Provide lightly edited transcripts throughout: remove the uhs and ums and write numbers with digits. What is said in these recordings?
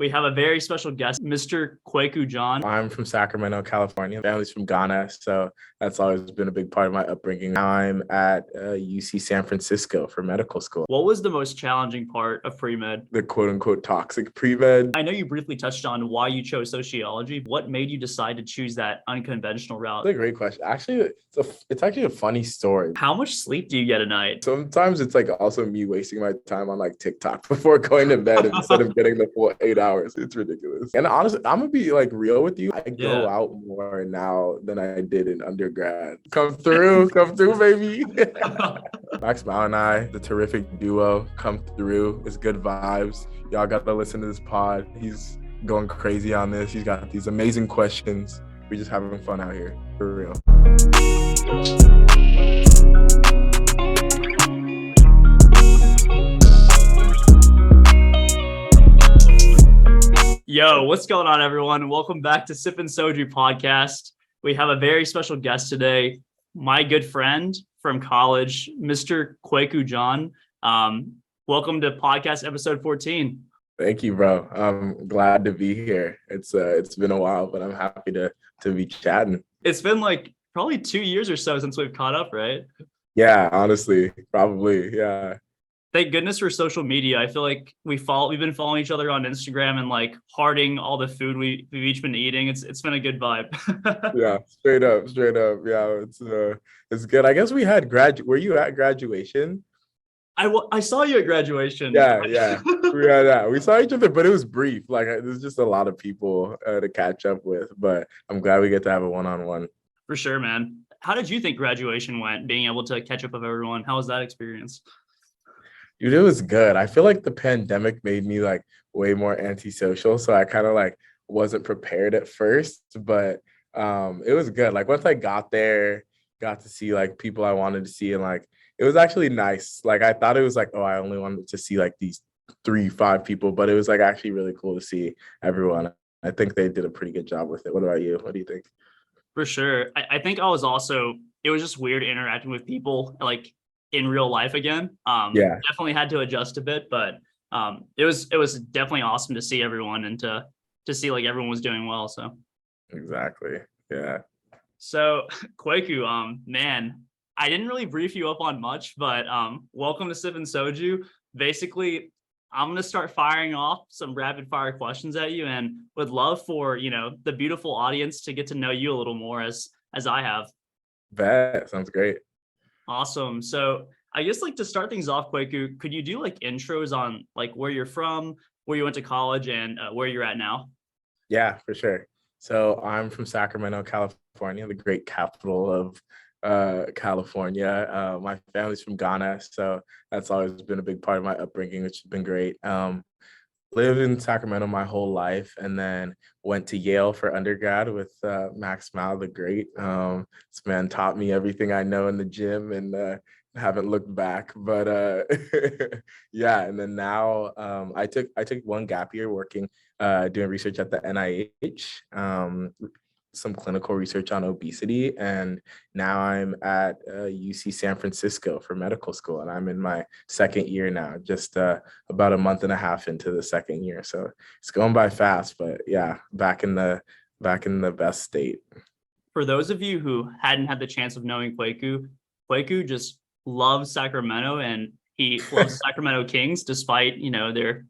We have a very special guest, Mr. Kweku Djan. I'm from Sacramento, California. Family's from Ghana, so that's always been a big part of my upbringing. Now I'm at UC San Francisco for medical school. What was the most challenging part of pre-med? The quote-unquote toxic pre-med. I know you briefly touched on why you chose sociology. What made you decide to choose that unconventional route? That's a great question. Actually, it's actually a funny story. How much sleep do you get a night? Sometimes it's like also me wasting my time on like TikTok before going to bed instead of getting the full 8 hours. It's ridiculous. And honestly, I'm gonna be like real with you. I go out more now than I did in undergrad. Come through, baby. Max Mao and I, the terrific duo, come through. It's good vibes. Y'all got to listen to this pod. He's going crazy on this. He's got these amazing questions. We're just having fun out here, for real. Yo, what's going on, everyone? Welcome back to Sippin Soju podcast. We have a very special guest today, my good friend from college, Mr. Kweku Djan. Welcome to podcast episode 14. Thank you, bro. I'm glad to be here. It's been a while, but I'm happy to be chatting. It's been like probably 2 years or so since we've caught up, right? Yeah, honestly, probably. Yeah. Thank goodness for social media. I feel like we've been following each other on Instagram and like hearting all the food we've each been eating. It's been a good vibe. Yeah, straight up. Yeah, it's good. I guess we had were you at graduation? I saw you at graduation. Yeah. We saw each other, but it was brief. Like there's just a lot of people to catch up with, but I'm glad we get to have a one-on-one. For sure, man. How did you think graduation went, being able to catch up with everyone? How was that experience? Dude, it was good. I feel like the pandemic made me like way more antisocial. So I kind of like wasn't prepared at first, but it was good. Like once I got there, got to see like people I wanted to see, and like it was actually nice. Like I thought it was like, oh, I only wanted to see like these 3-5 people, but it was like actually really cool to see everyone. I think they did a pretty good job with it. What about you? What do you think? For sure. I think it was just weird interacting with people like in real life again. Definitely had to adjust a bit, but it was definitely awesome to see everyone and to see like everyone was doing well. So exactly. Yeah. So Kweku, man, I didn't really brief you up on much, but welcome to Sippin Soju. Basically, I'm gonna start firing off some rapid fire questions at you, and would love for the beautiful audience to get to know you a little more as I have. That sounds great. Awesome. So I guess like to start things off, Kweku, could you do like intros on like where you're from, where you went to college, and where you're at now? Yeah, for sure. So I'm from Sacramento, California, the great capital of California. My family's from Ghana, so that's always been a big part of my upbringing, which has been great. Lived in Sacramento my whole life, and then went to Yale for undergrad with Max Mao, the great. This man taught me everything I know in the gym, and haven't looked back. But yeah, and then now I took one gap year working, doing research at the NIH, some clinical research on obesity, and now I'm at UC San Francisco for medical school, and I'm in my second year now, just about a month and a half into the second year. So it's going by fast, but yeah, back in the best state. For those of you who hadn't had the chance of knowing Kweku just loves Sacramento, and he loves Sacramento Kings despite their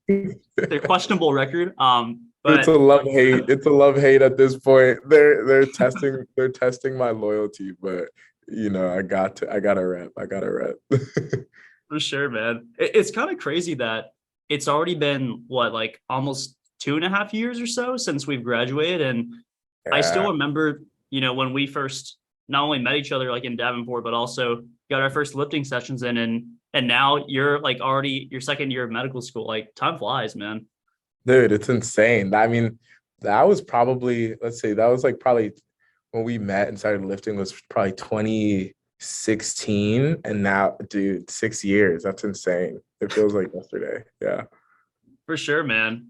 questionable record. But it's a love-hate. It's a love-hate at this point. They're testing my loyalty, but I gotta rep. For sure, man. It's kind of crazy that it's already been like almost 2.5 years or so since we've graduated, and yeah. I still remember when we first not only met each other like in Davenport, but also got our first lifting sessions in, and now you're like already your second year of medical school. Like time flies, man. Dude, it's insane. I mean, that was probably probably when we met and started lifting was probably 2016. And now, dude, 6 years. That's insane. It feels like yesterday. Yeah. For sure, man.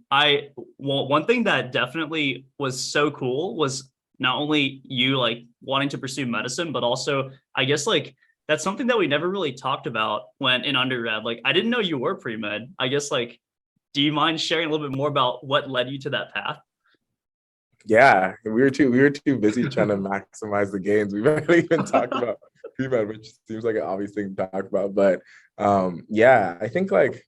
One thing that definitely was so cool was not only you like wanting to pursue medicine, but also I guess like that's something that we never really talked about when in undergrad. Like I didn't know you were pre-med. I guess like Do you mind sharing a little bit more about what led you to that path? Yeah, we were too busy trying to maximize the gains. We barely even talked about pre-med, which seems like an obvious thing to talk about. But yeah, I think like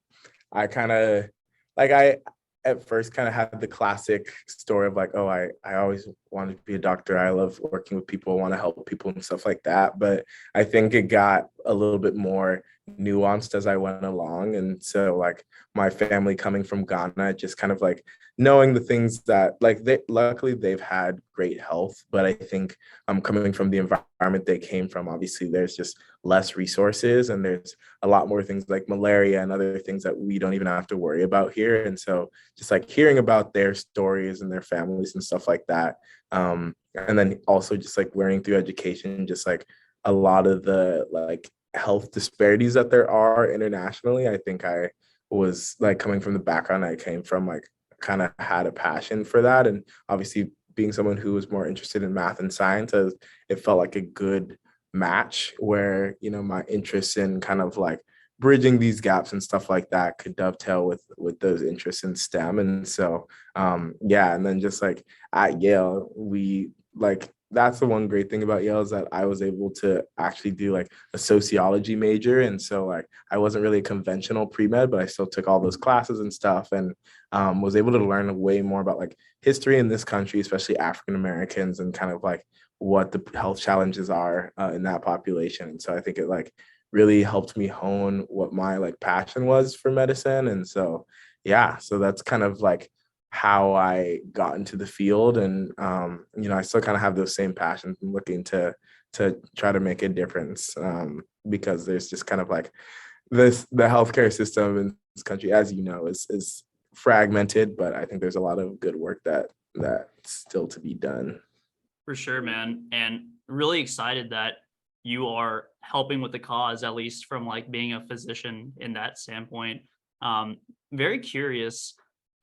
I kind of like I at first kind of had the classic story of like, oh, I always wanted to be a doctor. I love working with people, want to help people and stuff like that. But I think it got a little bit more nuanced as I went along. And so like my family coming from Ghana, just kind of like knowing the things that like they luckily they've had great health, but I think coming from the environment they came from, obviously there's just less resources and there's a lot more things like malaria and other things that we don't even have to worry about here. And so just like hearing about their stories and their families and stuff like that. And then also just like learning through education, just like a lot of the like health disparities that there are internationally. I think I was like coming from the background I came from, like kind of had a passion for that. And obviously being someone who was more interested in math and science, it felt like a good match where, you know, my interests in kind of like bridging these gaps and stuff like that could dovetail with those interests in STEM. And so yeah, and then just like at Yale, we like that's the one great thing about Yale is that I was able to actually do like a sociology major. And so like I wasn't really a conventional pre-med, but I still took all those classes and stuff and was able to learn way more about like history in this country, especially African Americans, and kind of like what the health challenges are in that population. And so I think it like really helped me hone what my like passion was for medicine. And so yeah, so that's kind of like how I got into the field. And you know, I still kind of have those same passions and looking to try to make a difference, because there's just kind of like the healthcare system in this country, as you know, is fragmented, but I think there's a lot of good work that's still to be done. For sure, man. And really excited that you are helping with the cause, at least from like being a physician in that standpoint. Very curious,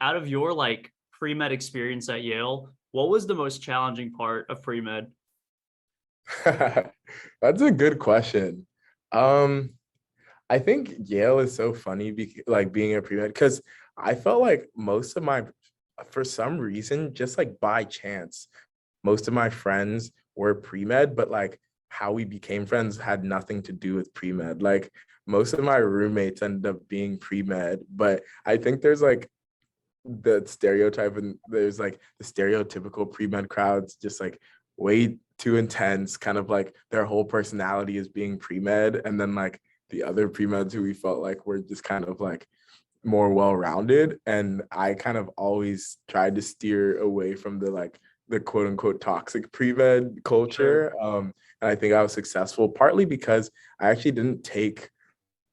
out of your like pre-med experience at Yale, what was the most challenging part of pre-med? That's a good question. Um, I think Yale is so funny, like being a pre-med, because I felt like most of my, for some reason, just like by chance, most of my friends were pre-med, but like how we became friends had nothing to do with pre-med. Like most of my roommates ended up being pre-med, but I think there's like the stereotype and there's like the stereotypical pre-med crowds just like way too intense, kind of like their whole personality is being pre-med, and then like the other pre-meds who we felt like were just kind of like more well-rounded. And I kind of always tried to steer away from the like the quote unquote toxic pre-med culture. Sure. And I think I was successful partly because I actually didn't take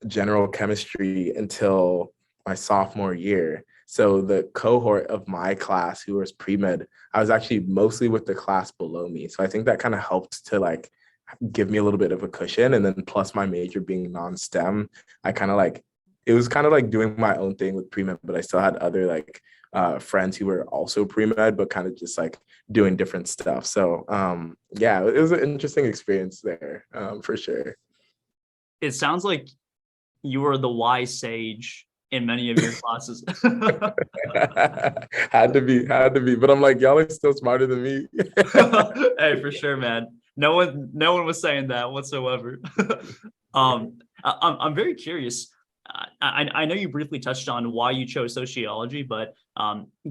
general chemistry until my sophomore year. So the cohort of my class who was pre-med, I was actually mostly with the class below me. So I think that kind of helped to like give me a little bit of a cushion. And then plus my major being non-STEM, I kind of like it was kind of like doing my own thing with pre-med, but I still had other like friends who were also pre-med, but kind of just like doing different stuff. So yeah, it was an interesting experience there, for sure. It sounds like you were the wise sage in many of your classes. Had to be, but I'm like, y'all are still smarter than me. Hey, for sure, man. No one was saying that whatsoever. I'm very curious. I know you briefly touched on why you chose sociology, but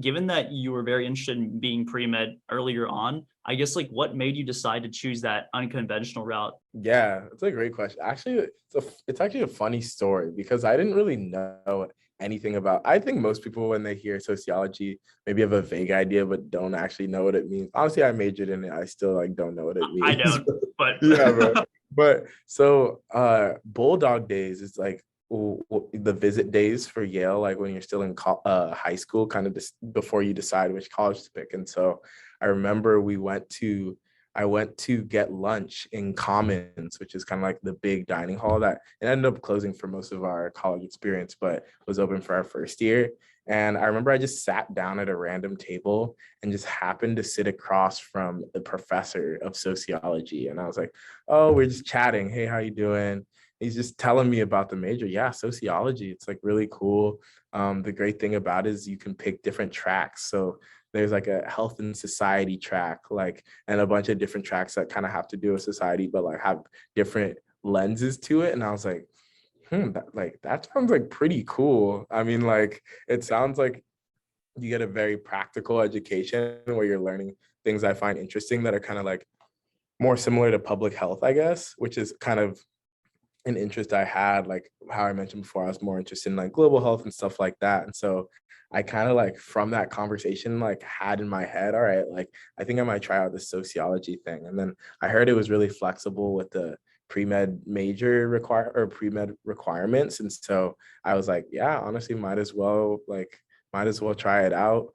given that you were very interested in being pre-med earlier on, I guess like what made you decide to choose that unconventional route? Yeah, it's a great question. Actually, it's actually a funny story because I didn't really know anything about. I think most people when they hear sociology maybe have a vague idea but don't actually know what it means. Honestly, I majored in it. I still like don't know what it I means. don't, but Yeah, bro. But so Bulldog days is like the visit days for Yale, like when you're still in high school, kind of just before you decide which college to pick. And so I remember I went to get lunch in Commons, which is kind of like the big dining hall that it ended up closing for most of our college experience, but was open for our first year. And I remember I just sat down at a random table and just happened to sit across from the professor of sociology. And I was like, oh, we're just chatting. Hey, how you doing? He's just telling me about the major. Yeah, sociology. It's like really cool. The great thing about it is you can pick different tracks. So there's like a health and society track, like, and a bunch of different tracks that kind of have to do with society, but like have different lenses to it. And I was like, that sounds like pretty cool. I mean, like, it sounds like you get a very practical education where you're learning things I find interesting that are kind of like more similar to public health, I guess, which is kind of an interest I had, like how I mentioned before, I was more interested in like global health and stuff like that. And so I kind of like from that conversation, like had in my head, all right, like I think I might try out this sociology thing. And then I heard it was really flexible with the pre-med major pre-med requirements. And so I was like, yeah, honestly, might as well try it out.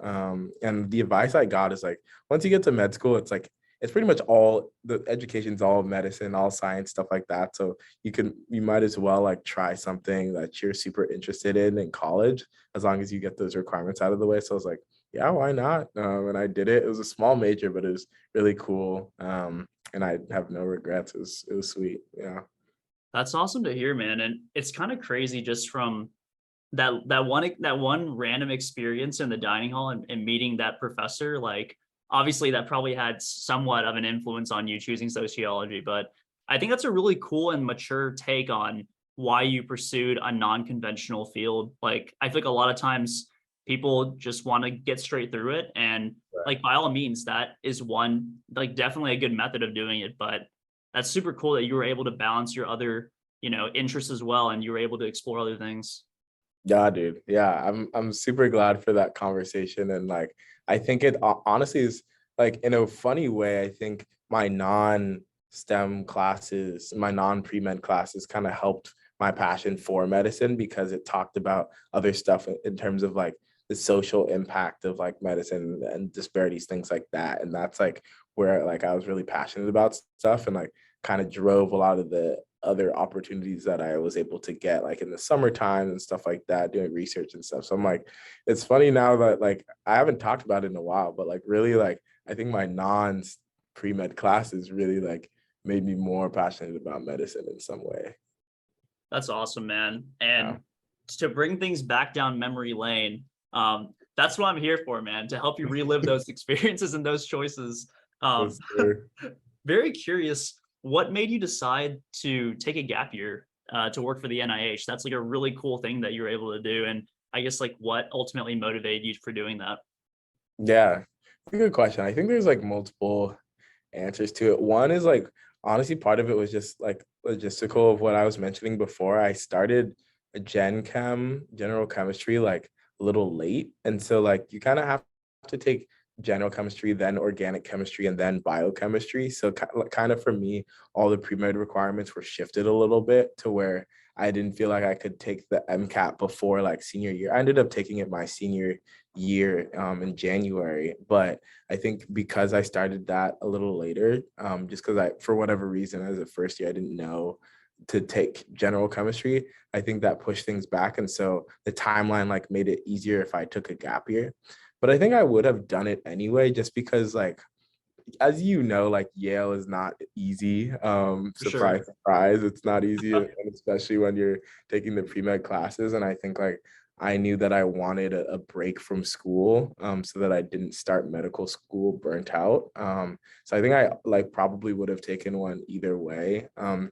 And the advice I got is like, once you get to med school, it's like, it's pretty much all the education's all medicine, all science, stuff like that. So you might as well like try something that you're super interested in college, as long as you get those requirements out of the way. So I was like, yeah, why not? And I did it. It was a small major, but it was really cool. And I have no regrets. It was sweet. Yeah. That's awesome to hear, man. And it's kind of crazy just from that one random experience in the dining hall and meeting that professor. Like, obviously that probably had somewhat of an influence on you choosing sociology, but I think that's a really cool and mature take on why you pursued a non-conventional field. Like, I feel like a lot of times people just want to get straight through it, and like, by all means, that is one, like, definitely a good method of doing it. But that's super cool that you were able to balance your other, interests as well, and you were able to explore other things. Yeah, dude. Yeah, I'm super glad for that conversation. And like, I think it honestly is like, in a funny way, I think my non-STEM classes, my non-pre-med classes kind of helped my passion for medicine, because it talked about other stuff in terms of like the social impact of like medicine and disparities, things like that. And that's like where like I was really passionate about stuff, and like kind of drove a lot of the other opportunities that I was able to get, like in the summertime and stuff like that, doing research and stuff. So I'm like, it's funny now that like I haven't talked about it in a while, but like really like I think my non pre-med classes really like made me more passionate about medicine in some way. That's awesome, man. Yeah. And to bring things back down memory lane, that's what I'm here for, man, to help you relive those experiences and those choices. Um, Yes, sir. very curious, what made you decide to take a gap year to work for the NIH? That's like a really cool thing that you were able to do. And I guess, like, what ultimately motivated you for doing that? Yeah, that's a good question. I think there's like multiple answers to it. One is like, honestly, part of it was just like logistical of what I was mentioning before. I started a general chemistry, like a little late. And so like you kind of have to take general chemistry, then organic chemistry, and then biochemistry. So kind of for me, all the pre-med requirements were shifted a little bit to where I didn't feel like I could take the MCAT before like senior year. I ended up taking it my senior year in January, but I think because I started that a little later, just because for whatever reason, as a first year, I didn't know to take general chemistry. I think that pushed things back. And so the timeline like made it easier if I took a gap year. But I think I would have done it anyway, just because like, as you know, like Yale is not easy. For sure. Surprise, surprise, it's not easy, and especially when you're taking the pre-med classes. And I think like I knew that I wanted a break from school, so that I didn't start medical school burnt out. So I think I like probably would have taken one either way. And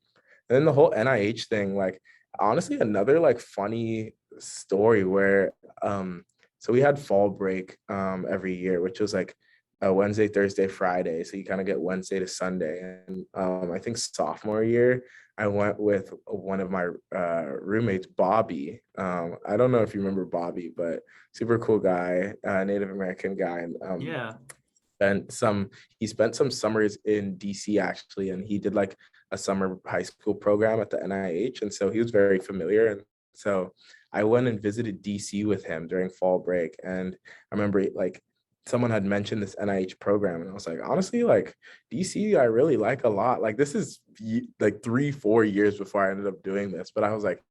then the whole NIH thing, like honestly, another like funny story where so we had fall break every year, which was like Wednesday, Thursday, Friday. So you kind of get Wednesday to Sunday. And I think sophomore year, I went with one of my roommates, Bobby. I don't know if you remember Bobby, but super cool guy, Native American guy. And Yeah. spent some he spent some summers in DC actually, and he did like a summer high school program at the NIH, and so he was very familiar. And so I went and visited DC with him during fall break, and I remember like someone had mentioned this NIH program, and I was like, honestly, like DC I really like a lot. Like this is like 3-4 years before I ended up doing this, but I was like,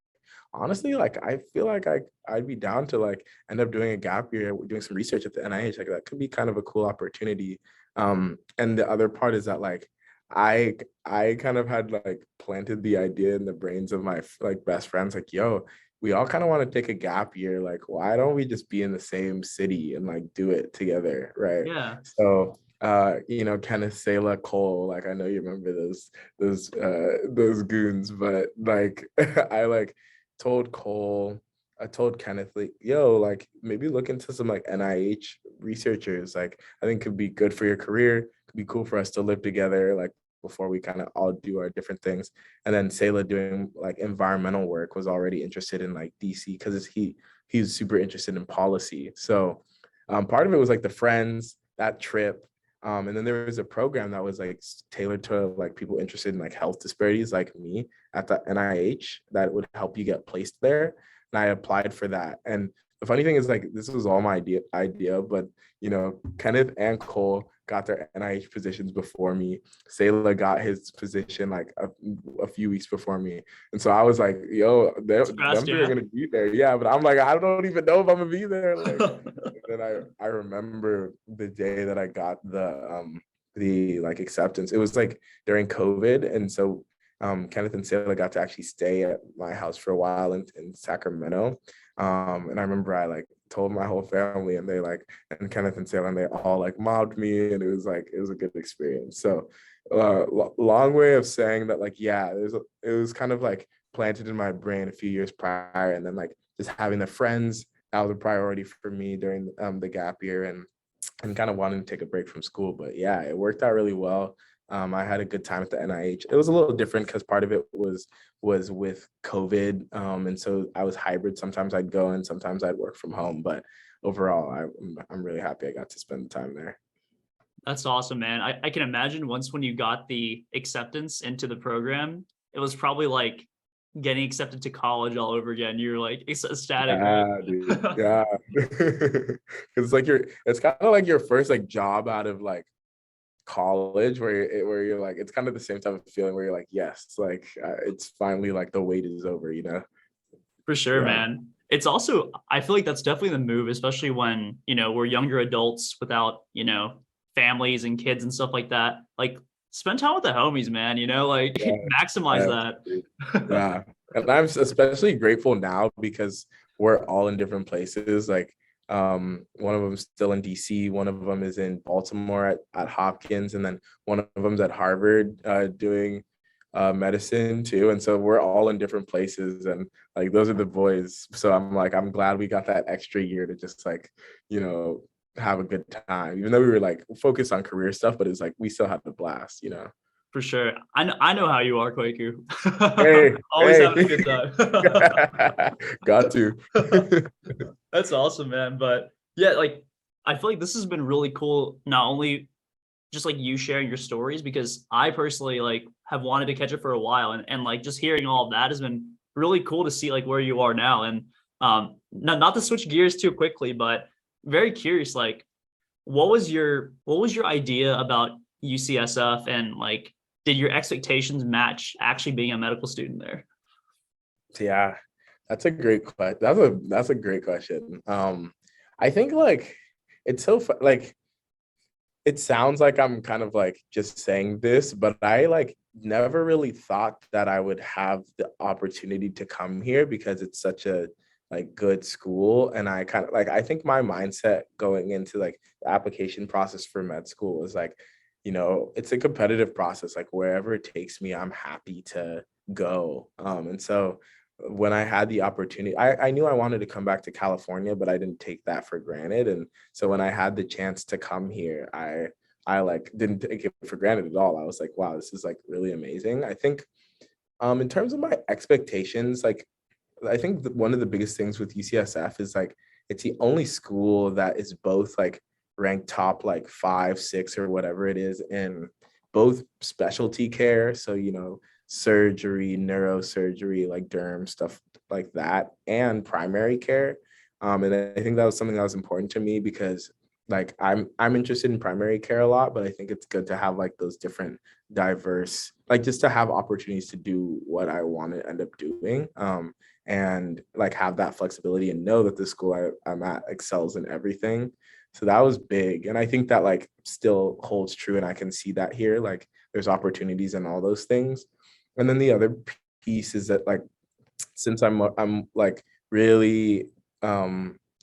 honestly, like I feel like I'd be down to like end up doing a gap year, doing some research at the NIH. Like that could be kind of a cool opportunity. And the other part is that like I kind of had like planted the idea in the brains of my like best friends, like, yo, we all kind of want to take a gap year. Like, why don't we just be in the same city and like do it together, right? Yeah. So Kenneth, Selah, Cole, like I know you remember those goons, but like I like told Cole, I told Kenneth, like, yo, like maybe look into some like NIH researchers. Like, I think could be good for your career, could be cool for us to live together, like before we kind of all do our different things. And then Selah doing like environmental work was already interested in like DC because he's super interested in policy. So part of it was like the friends, that trip. And then there was a program that was like tailored to like people interested in like health disparities like me at the NIH that would help you get placed there. And I applied for that. And the funny thing is like this was all my idea, but Kenneth and Cole got their NIH positions before me. Selah got his position like a few weeks before me. And so I was like, yo, them three are gonna be there. Yeah, but I'm like, I don't even know if I'm gonna be there. Like then I remember the day that I got the like acceptance. It was like during COVID. And so Kenneth and Selah got to actually stay at my house for a while in Sacramento. And I remember I like told my whole family and they like, and Kenneth and Selah, and they all like mobbed me. And it was a good experience. So long way of saying that, like, yeah, it was kind of like planted in my brain a few years prior. And then like just having the friends, that was a priority for me during the gap year and kind of wanting to take a break from school. But yeah, it worked out really well. I had a good time at the NIH. It was a little different because part of it was with COVID, and so I was hybrid. Sometimes I'd go and sometimes I'd work from home. But overall, I'm really happy I got to spend the time there. That's awesome, man. I can imagine once when you got the acceptance into the program, it was probably like getting accepted to college all over again. You're like ecstatic, right? Yeah, dude. Yeah. It's like it's kind of like your first like job out of like college where you're like, it's kind of the same type of feeling where you're like, yes, like it's finally like the wait is over. For sure, Yeah. man. It's also, I feel like that's definitely the move, especially when, we're younger adults without, families and kids and stuff like that. Like spend time with the homies, man, like Yeah, maximize that. yeah. And I'm especially grateful now because we're all in different places. Like one of them's still in DC, one of them is in Baltimore at Hopkins, and then one of them's at Harvard doing medicine too. And so we're all in different places, and like those are the boys. So I'm glad we got that extra year to just like, have a good time, even though we were like focused on career stuff, but it's like we still had the blast. For sure. I know how you are, Kweku. Hey, Always having a good time. got to. That's awesome, man. But yeah, like I feel like this has been really cool. Not only just like you sharing your stories, because I personally like have wanted to catch it for a while, and like just hearing all of that has been really cool to see like where you are now. And not to switch gears too quickly, but very curious, like what was your idea about UCSF, and like did your expectations match actually being a medical student there? Yeah, that's a great question. That's a great question. I think like it's so like it sounds like I'm kind of like just saying this, but I like never really thought that I would have the opportunity to come here because it's such a like good school. And I kind of like, I think my mindset going into like the application process for med school was like, it's a competitive process. Like wherever it takes me, I'm happy to go. And so when I had the opportunity, I knew I wanted to come back to California, but I didn't take that for granted. And so when I had the chance to come here, I like didn't take it for granted at all. I was like, wow, this is like really amazing. I think in terms of my expectations, like I think one of the biggest things with UCSF is like it's the only school that is both like ranked top like 5, 6 or whatever it is in both specialty care. So, surgery, neurosurgery, like derm, stuff like that, and primary care. And I think that was something that was important to me because like I'm interested in primary care a lot, but I think it's good to have like those different diverse, like just to have opportunities to do what I want to end up doing. And like have that flexibility and know that the school I'm at excels in everything. So that was big. And I think that like still holds true. And I can see that here. Like there's opportunities and all those things. And then the other piece is that like since I'm like really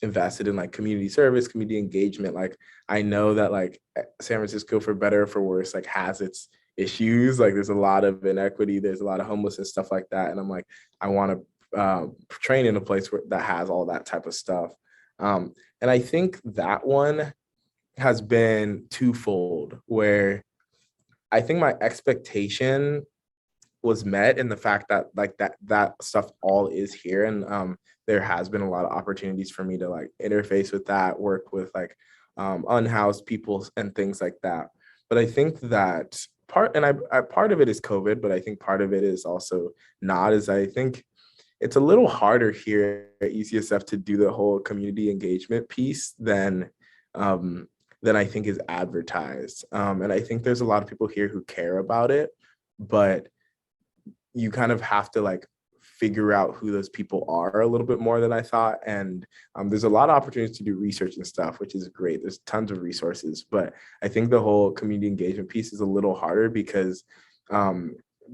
invested in like community service, community engagement, like I know that like San Francisco, for better or for worse, like has its issues. Like there's a lot of inequity, there's a lot of homelessness, stuff like that. And I'm like, I want to train in a place where that has all that type of stuff. And I think that one has been twofold, where I think my expectation was met in the fact that like that stuff all is here, and there has been a lot of opportunities for me to like interface with that, work with like unhoused people and things like that. But I think that part of it is COVID, but I think part of it is also not, is I think it's a little harder here at UCSF to do the whole community engagement piece than I think is advertised. And I think there's a lot of people here who care about it, but you kind of have to like figure out who those people are a little bit more than I thought. And there's a lot of opportunities to do research and stuff, which is great. There's tons of resources, but I think the whole community engagement piece is a little harder because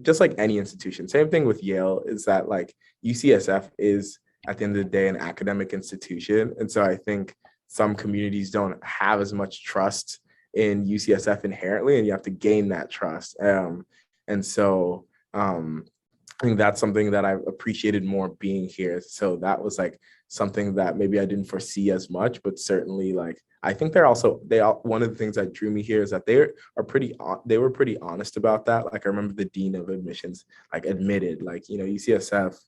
just like any institution, same thing with Yale, is that like UCSF is at the end of the day an academic institution. And so I think some communities don't have as much trust in UCSF inherently, and you have to gain that trust. And so I think that's something that I've appreciated more being here. So that was like something that maybe I didn't foresee as much, but certainly like I think one of the things that drew me here is that they were pretty honest about that. Like I remember the dean of admissions like admitted like, UCSF,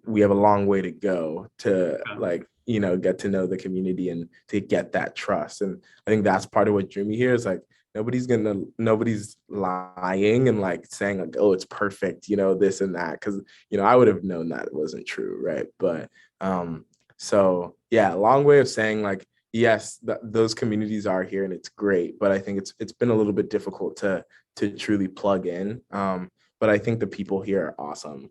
we have a long way to go to like, get to know the community and to get that trust. And I think that's part of what drew me here is like, nobody's lying and like saying like, oh, it's perfect, this and that. Cause, I would have known that it wasn't true. Right. But, so yeah, long way of saying like, yes, those communities are here and it's great, but I think it's been a little bit difficult to truly plug in. But I think the people here are awesome.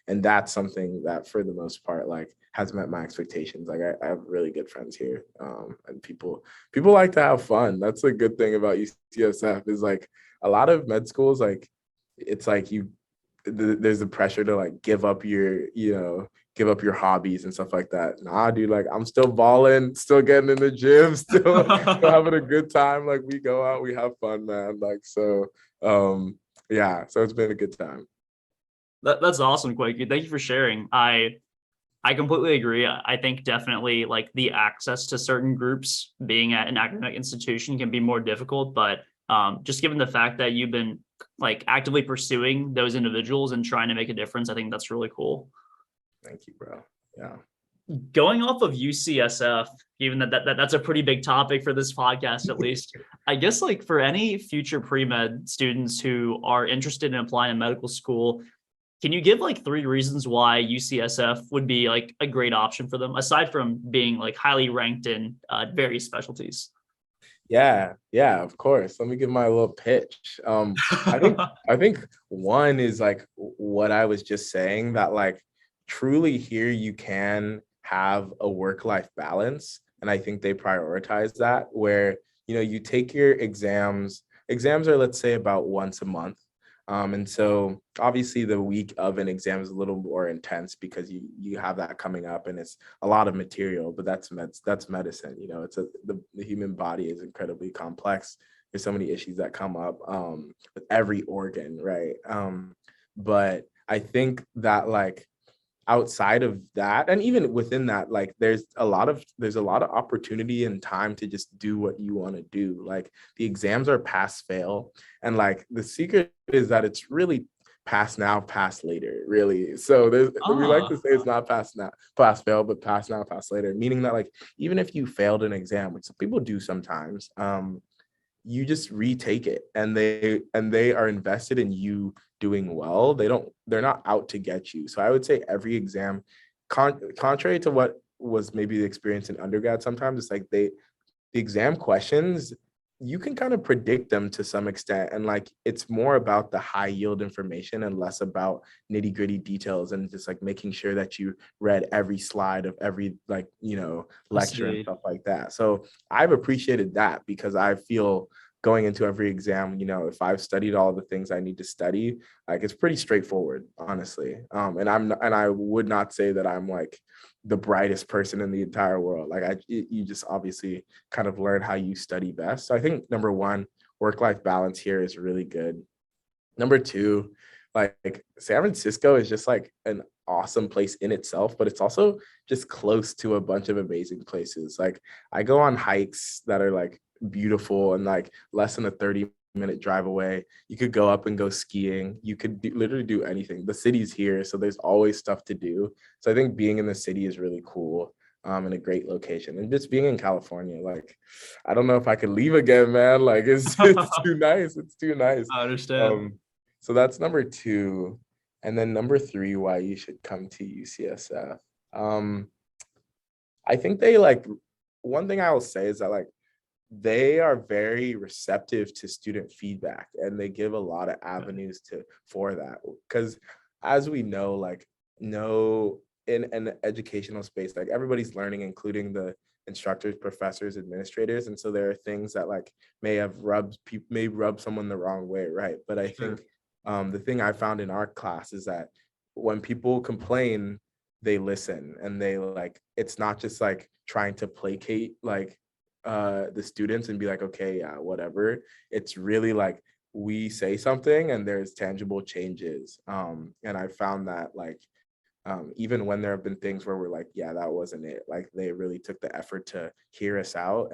And that's something that for the most part, like has met my expectations. Like I have really good friends here. And people like to have fun. That's a good thing about UCSF is like a lot of med schools, like it's like there's the pressure to like give up your hobbies and stuff like that. Nah, dude, like I'm still balling, still getting in the gym, still having a good time. Like we go out, we have fun, man. Like, so, yeah, so it's been a good time. That's awesome, Kweku. Thank you for sharing. I completely agree. I think definitely like the access to certain groups being at an academic institution can be more difficult, but just given the fact that you've been like actively pursuing those individuals and trying to make a difference, I think that's really cool. Thank you, bro. Yeah. Going off of UCSF, given that's a pretty big topic for this podcast, at least, I guess like for any future pre-med students who are interested in applying to medical school, can you give like 3 reasons why UCSF would be like a great option for them, aside from being like highly ranked in various specialties? Yeah, of course. Let me give my little pitch. I think one is like what I was just saying, that like truly here you can have a work-life balance. And I think they prioritize that, where, you take your exams. Exams are, let's say, about once a month. And so obviously the week of an exam is a little more intense because you have that coming up and it's a lot of material, but that's medicine. It's the human body is incredibly complex. There's so many issues that come up with every organ, right? But I think that like outside of that, and even within that, like there's a lot of opportunity and time to just do what you want to do. Like the exams are pass fail, and like the secret is that it's really pass now, pass later, really. So we like to say it's not pass now, pass fail, but pass now, pass later, meaning that like even if you failed an exam, which people do sometimes, you just retake it, and they are invested in you doing well. They're not out to get you. So I would say every exam, contrary to what was maybe the experience in undergrad, sometimes it's like the exam questions you can kind of predict them to some extent, and like it's more about the high yield information and less about nitty gritty details, and just like making sure that you read every slide of every, like, I lecture and see. stuff like that. So I've appreciated that, because I feel going into every exam, if I've studied all the things I need to study, like it's pretty straightforward, honestly. And I would not say that I'm like the brightest person in the entire world. Like you just obviously kind of learn how you study best. So I think number one, work-life balance here is really good. Number two, like San Francisco is just like an awesome place in itself, but it's also just close to a bunch of amazing places. Like I go on hikes that are like beautiful and like less than a 30-minute drive away. You could go up and go skiing. You could literally do anything. The city's here, so there's always stuff to do. So I think being in the city is really cool. In a great location, and just being in California, like I don't know if I could leave again, man. Like it's too nice. It's too nice. I understand. Um, so that's number two. And then number three, why you should come to UCSF. Um, I think they like, one thing I will say is that like they are very receptive to student feedback, and they give a lot of avenues for that. Because as we know, like no, in an educational space, like everybody's learning, including the instructors, professors, administrators. And so there are things that like may rub someone the wrong way, right? But I Sure. think the thing I found in our class is that when people complain, they listen, and they like, it's not just like trying to placate like the students and be like, okay, yeah, whatever. It's really like we say something and there's tangible changes. And I found that like even when there have been things where we're like, yeah, that wasn't it, like they really took the effort to hear us out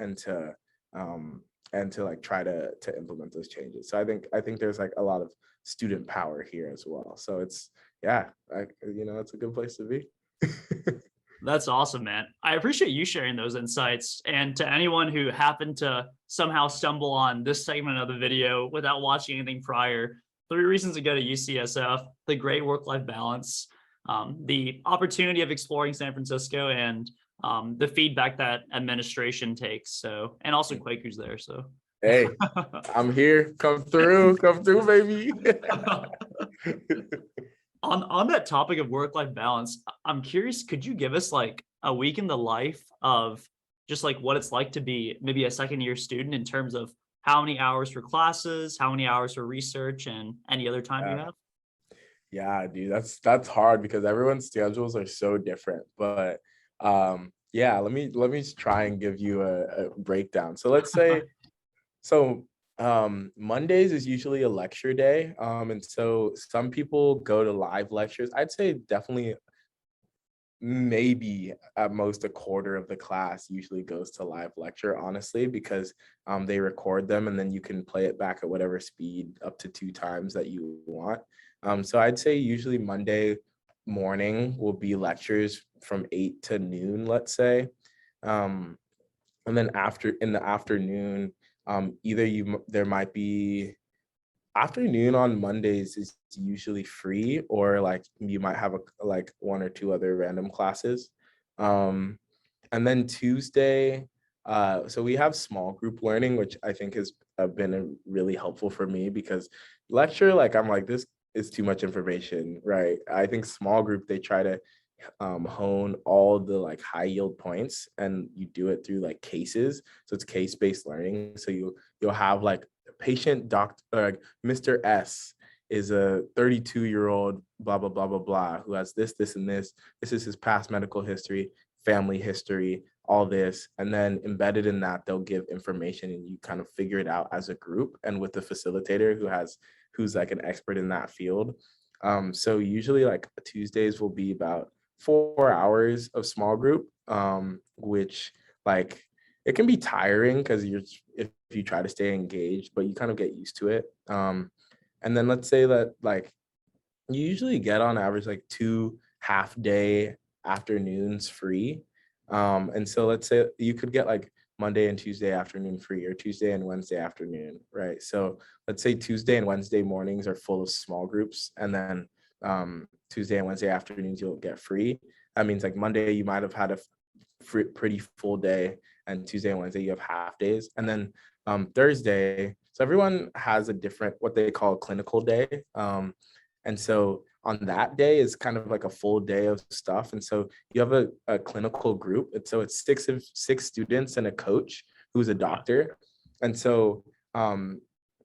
um and to like try to implement those changes. So I think there's like a lot of student power here as well. So it's, yeah, it's a good place to be. That's awesome, man. I appreciate you sharing those insights. And to anyone who happened to somehow stumble on this segment of the video without watching anything prior, 3 reasons to go to UCSF: the great work-life balance, the opportunity of exploring San Francisco, and the feedback that administration takes. So, and also Quaker's there. So, Hey, I'm here. Come through, baby. on that topic of work-life balance, I'm curious, could you give us like a week in the life of just like what it's like to be maybe a second year student in terms of how many hours for classes, how many hours for research, and any other time you Yeah. have? Yeah, dude, that's hard because everyone's schedules are so different. But yeah, let me try and give you a breakdown. So let's say, so Mondays is usually a lecture day. And so some people go to live lectures. I'd say definitely maybe at most a quarter of the class usually goes to live lecture, honestly, because they record them and then you can play it back at whatever speed up to 2 times that you want. So I'd say usually Monday morning will be lectures from 8 to noon, let's say. Um, and then in the afternoon, there might be, afternoon on Mondays is usually free, or like you might have like one or two other random classes. Um, and then Tuesday, so we have small group learning, which I think has been really helpful for me, because lecture, like I'm like, this is too much information, right? I think small group, they try to hone all the like high yield points, and you do it through like cases. So it's case-based learning. So you'll have like patient doctor, like Mr. S is a 32-year-old blah blah blah blah blah who has this and this. This is his past medical history, family history, all this. And then embedded in that, they'll give information and you kind of figure it out as a group and with the facilitator who's like an expert in that field. So usually like Tuesdays will be about 4 hours of small group, which like it can be tiring because if you try to stay engaged, but you kind of get used to it. And then let's say that like you usually get on average like 2 half-day afternoons free. And so let's say you could get like Monday and Tuesday afternoon free, or Tuesday and Wednesday afternoon, right? So let's say Tuesday and Wednesday mornings are full of small groups, and then Tuesday and Wednesday afternoons you'll get free. That means like Monday you might have had a pretty full day, and Tuesday and Wednesday you have half days. And then Thursday, so everyone has a different, what they call a clinical day. And so on that day is kind of like a full day of stuff. And so you have a clinical group. And so it's six students and a coach who's a doctor. And so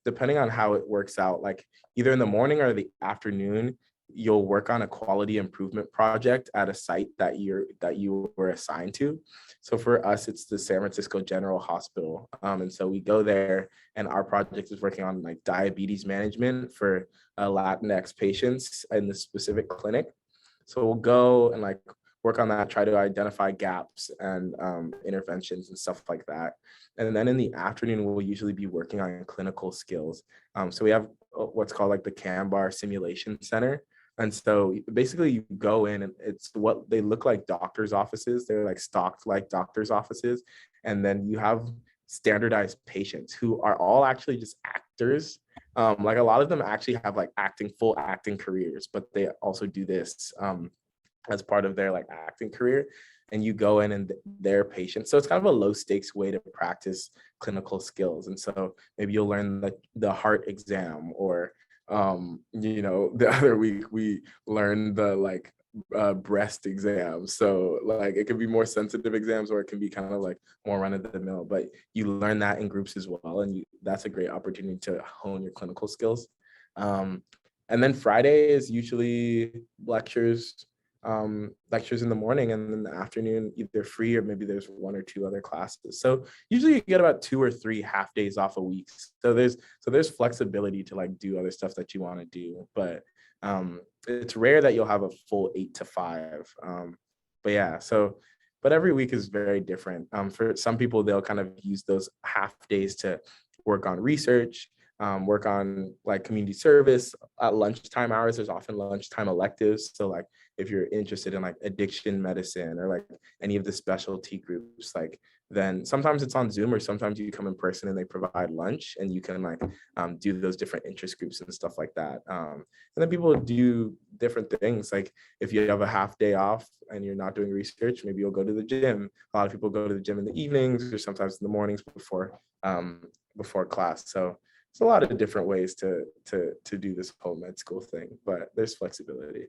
depending on how it works out, like either in the morning or the afternoon, you'll work on a quality improvement project at a site that you were assigned to. So for us, it's the San Francisco General Hospital. And so we go there, and our project is working on like diabetes management for Latinx patients in the specific clinic. So we'll go and like work on that, try to identify gaps and interventions and stuff like that. And then in the afternoon, we'll usually be working on clinical skills. So we have what's called like the CAMBAR Simulation Center. And so basically you go in and it's what they look like doctors' offices. They're like stocked like doctors' offices. And then you have standardized patients who are all actually just actors. Like a lot of them actually have like full acting careers, but they also do this as part of their like acting career. And you go in and they're patients. So it's kind of a low stakes way to practice clinical skills. And so maybe you'll learn the heart exam, or the other week we learned the like breast exam. So like it could be more sensitive exams, or it can be kind of like more run of the mill, but you learn that in groups as well. And that's a great opportunity to hone your clinical skills. And then Friday is usually lectures in the morning, and then the afternoon either free or maybe there's one or two other classes. So usually you get about 2 or 3 half days off a week. So there's flexibility to like do other stuff that you want to do, but it's rare that you'll have a full 8 to 5. But yeah, but every week is very different. For some people, they'll kind of use those half days to work on research, work on like community service. At lunchtime hours, there's often lunchtime electives. So like if you're interested in like addiction medicine or like any of the specialty groups, like then sometimes it's on Zoom, or sometimes you come in person and they provide lunch and you can like do those different interest groups and stuff like that. And then people do different things. Like if you have a half day off and you're not doing research, maybe you'll go to the gym. A lot of people go to the gym in the evenings or sometimes in the mornings before class. So it's a lot of different ways to do this whole med school thing, but there's flexibility.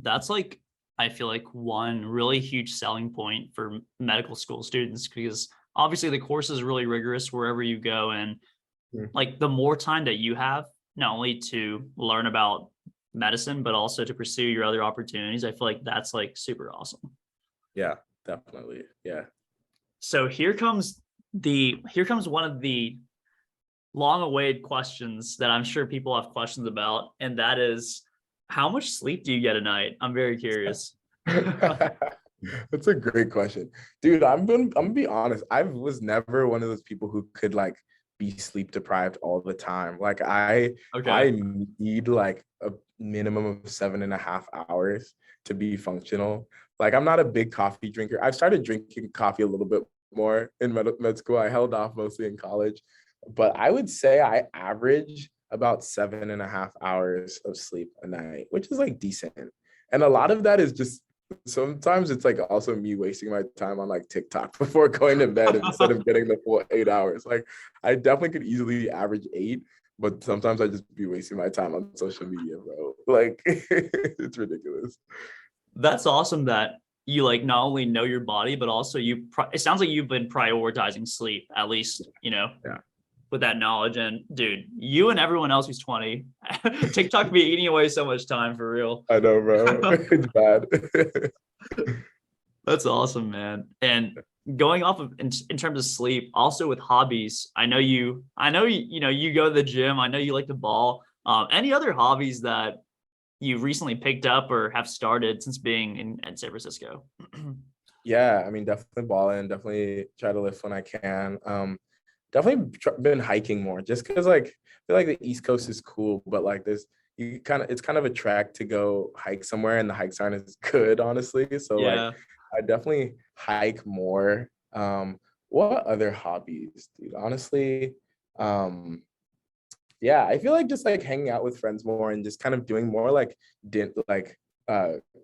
That's like, I feel like one really huge selling point for medical school students, because obviously the course is really rigorous wherever you go. And like the more time that you have, not only to learn about medicine, but also to pursue your other opportunities, I feel like that's like super awesome. Yeah, definitely. Yeah. So here comes one of the long-awaited questions that I'm sure people have questions about, and that is, how much sleep do you get a night? I'm very curious. That's a great question, dude. I'm gonna be honest. I was never one of those people who could like be sleep deprived all the time. Like I need like a minimum of 7.5 hours to be functional. Like I'm not a big coffee drinker. I've started drinking coffee a little bit more in med school. I held off mostly in college, but I would say I average about 7.5 hours of sleep a night, which is like decent. And a lot of that is just, sometimes it's like also me wasting my time on like TikTok before going to bed instead of getting the full 8 hours. Like I definitely could easily average 8, but sometimes I just be wasting my time on social media, bro. Like it's ridiculous. That's awesome that you like not only know your body, but also it sounds like you've been prioritizing sleep, at least, Yeah. with that knowledge. And dude, you and everyone else who's 20, TikTok be eating away so much time, for real. I know, bro. It's bad. That's awesome, man. And going off of in terms of sleep, also with hobbies, I know you go to the gym. I know you like to ball. Any other hobbies that you've recently picked up or have started since being in San Francisco? Yeah, I mean, definitely balling, definitely try to lift when I can. Definitely been hiking more, just because like I feel like the East Coast is cool, but like it's kind of a trek to go hike somewhere, and the hikes aren't as good, honestly. So like I definitely hike more. What other hobbies, dude? Honestly, yeah, I feel like just like hanging out with friends more and just kind of doing more like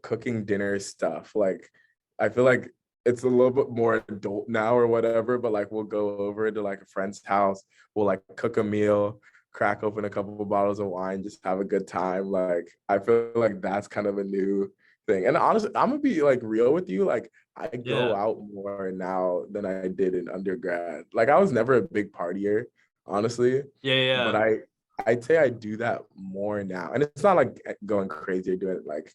cooking dinner stuff. Like I feel like it's a little bit more adult now or whatever, but like we'll go over to like a friend's house, we'll like cook a meal, crack open a couple of bottles of wine, just have a good time. Like I feel like that's kind of a new thing. And honestly, I'm gonna be like real with you. Like I go Yeah. out more now than I did in undergrad. Like I was never a big partier, honestly, Yeah. but Yeah. I'd say I do that more now. And it's not like going crazy or doing it like,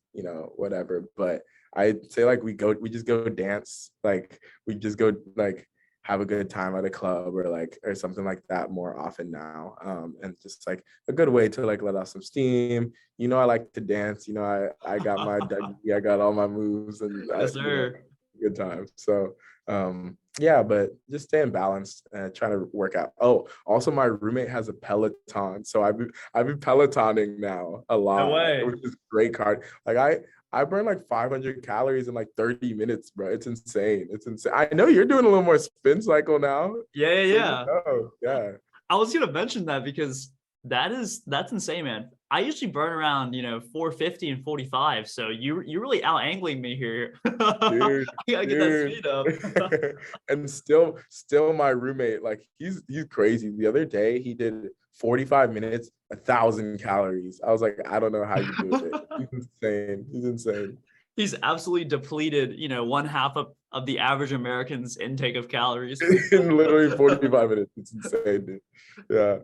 whatever, but I'd say like we just go dance, like we just go like have a good time at a club or something like that more often now. And just like a good way to like let off some steam. I like to dance. I got my Dougie, I got all my moves, and Yes, sir. good time. So yeah, but just staying balanced and trying to work out. Oh, also my roommate has a Peloton, so I've been Pelotoning now a No lot, way. which is great card. Like I burn like 500 calories in like 30 minutes, bro. It's insane. It's insane. I know you're doing a little more spin cycle now. Yeah. Yeah. So Yeah. yeah. I was gonna mention that because that's insane, man. I usually burn around 450 and 45. So you're really out angling me here. I Dude, gotta get that dude. speed up. And still my roommate, like he's crazy. The other day he did 45 minutes, 1,000 calories. I was like, I don't know how you do it. He's insane. He's insane. He's absolutely depleted, one half of the average American's intake of calories. In literally 45 minutes. It's insane, dude. Yeah.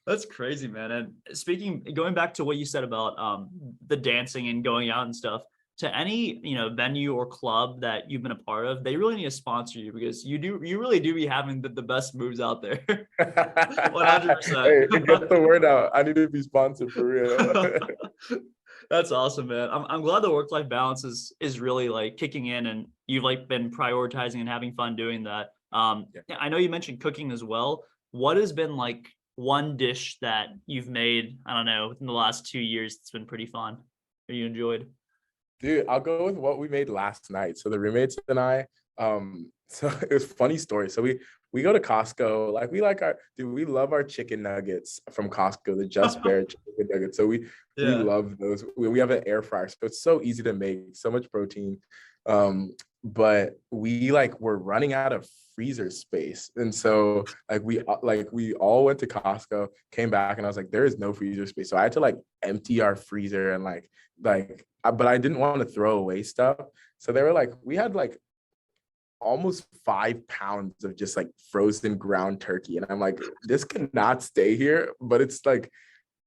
That's crazy, man. And going back to what you said about the dancing and going out and stuff, to any venue or club that you've been a part of, they really need to sponsor you because you really do be having the best moves out there. 100%. Hey, get the word out. I need to be sponsored for real. That's awesome, man. I'm glad the work-life balance is really like kicking in and you've like been prioritizing and having fun doing that. Yeah. I know you mentioned cooking as well. What has been like one dish that you've made, I don't know, in the last 2 years that's been pretty fun or you enjoyed? Dude, I'll go with what we made last night. So the roommates and I, so it was a funny story. So we go to Costco, like we love our chicken nuggets from Costco, the Just Bear chicken nuggets. So we Yeah. love those. We have an air fryer, so it's so easy to make, so much protein. But we like were running out of freezer space, and so we all went to Costco, came back, and I was like, there is no freezer space, so I had to like empty our freezer and but I didn't want to throw away stuff, so they were like, we had like almost 5 pounds of just like frozen ground turkey, and I'm like, this cannot stay here, but it's like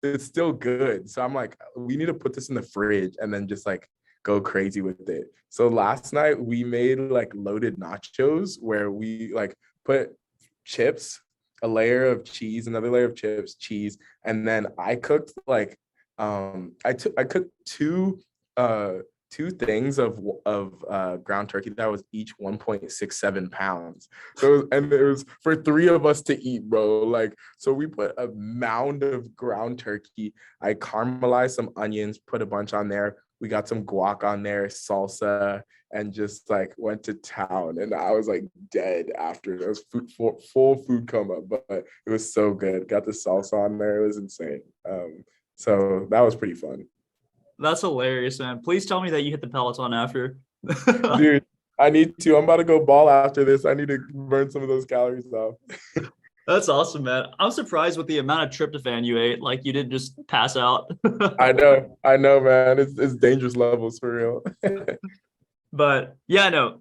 it's still good. So I'm like, we need to put this in the fridge and then just like go crazy with it. So last night we made like loaded nachos where we like put chips, a layer of cheese, another layer of chips, cheese, and then I cooked like I cooked two things of ground turkey that was each 1.67 pounds. So, and it was for 3 of us to eat, bro. Like, so we put a mound of ground turkey. I caramelized some onions, put a bunch on there. We got some guac on there, salsa, and just like went to town. And I was like dead after. It was full food coma, but it was so good. Got the salsa on there. It was insane. So that was pretty fun. That's hilarious, man. Please tell me that you hit the Peloton after. Dude, I need to. I'm about to go ball after this. I need to burn some of those calories off. That's awesome, man. I'm surprised with the amount of tryptophan you ate. Like you didn't just pass out. I know, man. It's dangerous levels for real. But yeah, no.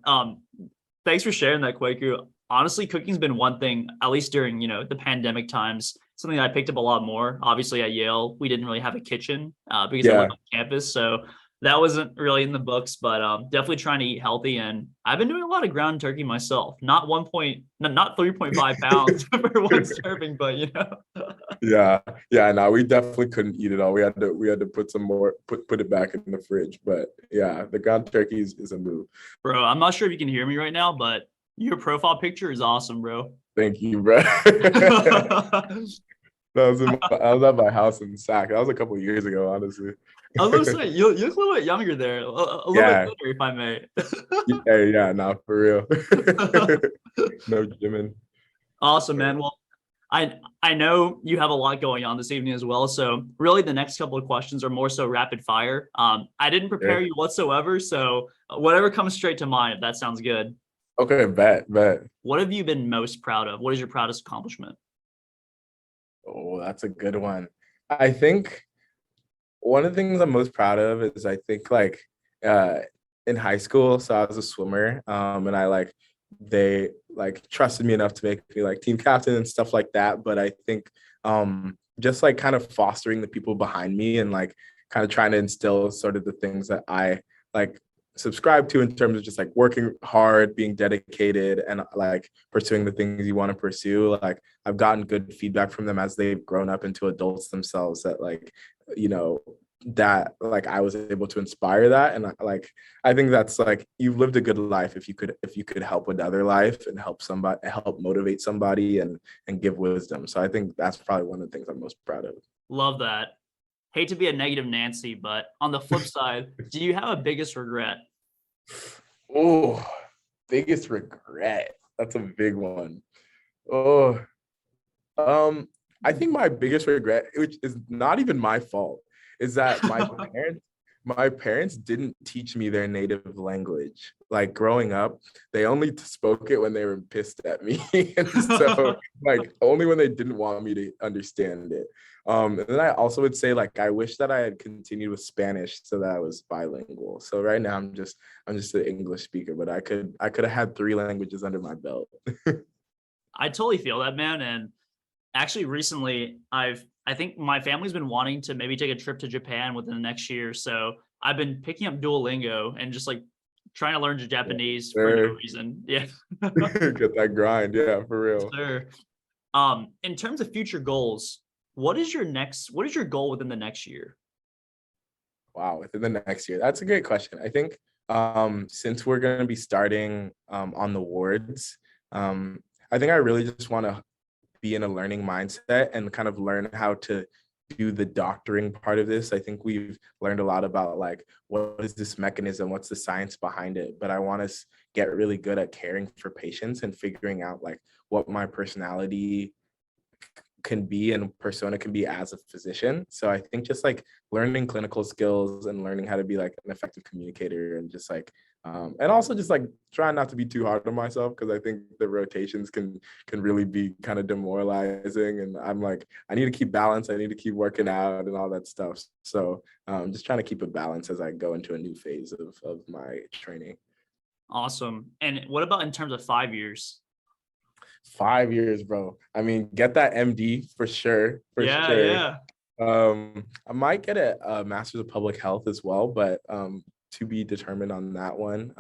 Thanks for sharing that, Kweku. Honestly, cooking's been one thing, at least during, the pandemic times, something that I picked up a lot more. Obviously at Yale, we didn't really have a kitchen because I Yeah. lived on campus. So that wasn't really in the books, but definitely trying to eat healthy. And I've been doing a lot of ground turkey myself. Not 3.5 pounds for one serving, but Yeah. No, we definitely couldn't eat it all. We had to put some more, put it back in the fridge. But yeah, the ground turkey is a move. Bro, I'm not sure if you can hear me right now, but your profile picture is awesome, bro. Thank you, bro. I was at my house in Sac. That was a couple of years ago, honestly. I was gonna say you look a little bit younger there, a little bit better, if I may. Yeah, nah, for real. No gymming. Awesome, man. Well, I know you have a lot going on this evening as well. So really the next couple of questions are more so rapid fire. I didn't prepare you whatsoever. So whatever comes straight to mind, if that sounds good. Okay, bet. What have you been most proud of? What is your proudest accomplishment? Oh, that's a good one. I think one of the things I'm most proud of is I think like uh in high school, so I was a swimmer, and I like they like trusted me enough to make me like team captain and stuff like that. But I think just like kind of fostering the people behind me and like kind of trying to instill sort of the things that I like subscribe to in terms of just like working hard, being dedicated, and like pursuing the things you want to pursue. Like I've gotten good feedback from them as they've grown up into adults themselves that like, you know, that like I was able to inspire that. And like I think that's like you've lived a good life if you could help another life and help somebody, help motivate somebody and give wisdom. So I think that's probably one of the things I'm most proud of. Love that. Hate to be a negative Nancy, but on the flip side, do you have a biggest regret? Oh, biggest regret. That's a big one. Oh, um, I think my biggest regret, which is not even my fault, is that my parents didn't teach me their native language. Like growing up, they only spoke it when they were pissed at me. And so like only when they didn't want me to understand it. And then I also would say like I wish that I had continued with Spanish so that I was bilingual. So right now I'm just an English speaker, but I could have had three languages under my belt. I totally feel that, man. And actually recently I think my family's been wanting to maybe take a trip to Japan within the next year. So I've been picking up Duolingo and just like trying to learn Yeah, Japanese for no sure. reason. Yeah. Get that grind. Yeah, for real. Sure. In terms of future goals, what is your goal within the next year? Wow, within the next year. That's a great question. I think since we're going to be starting on the wards, I think I really just want to be in a learning mindset and kind of learn how to do the doctoring part of this. I think we've learned a lot about like what is this mechanism, what's the science behind it, but I want to get really good at caring for patients and figuring out like what my personality can be and persona can be as a physician. So I think just like learning clinical skills and learning how to be like an effective communicator and just like and also just like trying not to be too hard on myself because I think the rotations can really be kind of demoralizing. And I'm like, I need to keep balance. I need to keep working out and all that stuff. So just trying to keep a balance as I go into a new phase of my training. Awesome. And what about in terms of 5 years? 5 years, bro. I mean, get that MD for sure, for Yeah, sure. yeah. I might get a master's of public health as well, but to be determined on that one.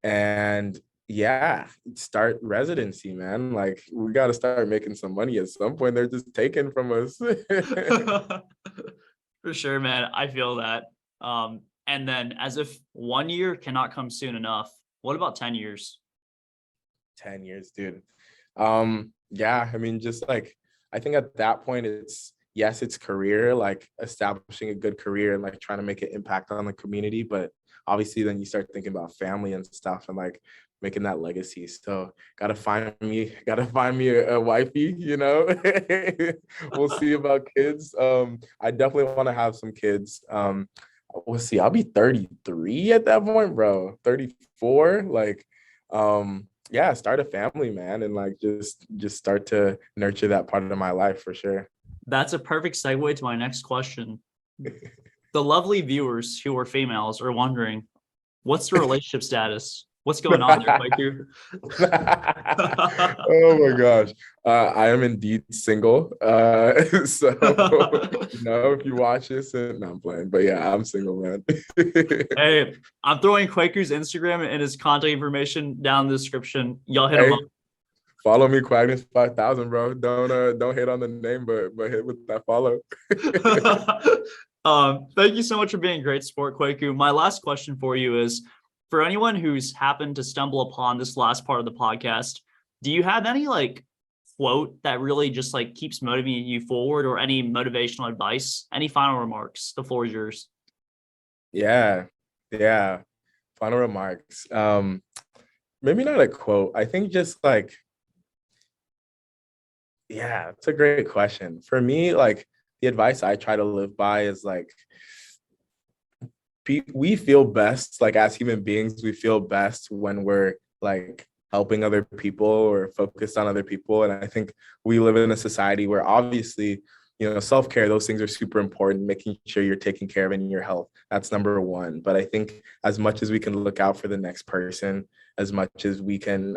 And yeah, start residency, man. Like we got to start making some money at some point. They're just taken from us. For sure, man. I feel that. And then as if 1 year cannot come soon enough, what about 10 years? 10 years, dude. Yeah, I mean, just like I think at that point it's yes, it's career, like establishing a good career and like trying to make an impact on the community, but obviously then you start thinking about family and stuff and like making that legacy. So gotta find me a wifey, you know. We'll see about kids. I definitely want to have some kids. We'll see. I'll be 33 at that point, bro. 34. Like, yeah, start a family, man, and like just start to nurture that part of my life for sure. That's a perfect segue to my next question. The lovely viewers who are females are wondering, what's the relationship status? What's going on there, Kweku? Oh my gosh. I am indeed single. So if you watch this, no, I'm playing, but yeah, I'm single, man. Hey, I'm throwing Quaker's Instagram and his contact information down in the description. Y'all hit him Hey, follow me, Quagnus 5000, bro. Don't hit on the name, but hit with that follow. up. Thank you so much for being a great sport, Kweku. My last question for you is, for anyone who's happened to stumble upon this last part of the podcast, do you have any like quote that really just like keeps motivating you forward or any motivational advice? Any final remarks? The floor is yours. Yeah, yeah. Final remarks. Maybe not a quote. I think just like, yeah, it's a great question. For me, like the advice I try to live by is like we feel best, like as human beings, we feel best when we're like helping other people or focused on other people. And I think we live in a society where obviously, self-care, those things are super important, making sure you're taking care of in your health. That's number one. But I think as much as we can look out for the next person, as much as we can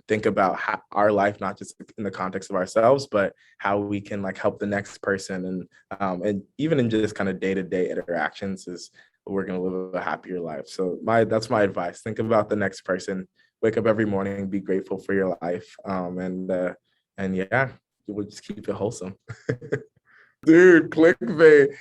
think about our life, not just in the context of ourselves, but how we can like help the next person. And even in just kind of day-to-day interactions is we're going to live a happier life. So that's my advice. Think about the next person, wake up every morning, be grateful for your life. And yeah, we'll just keep it wholesome. Dude, clickbait.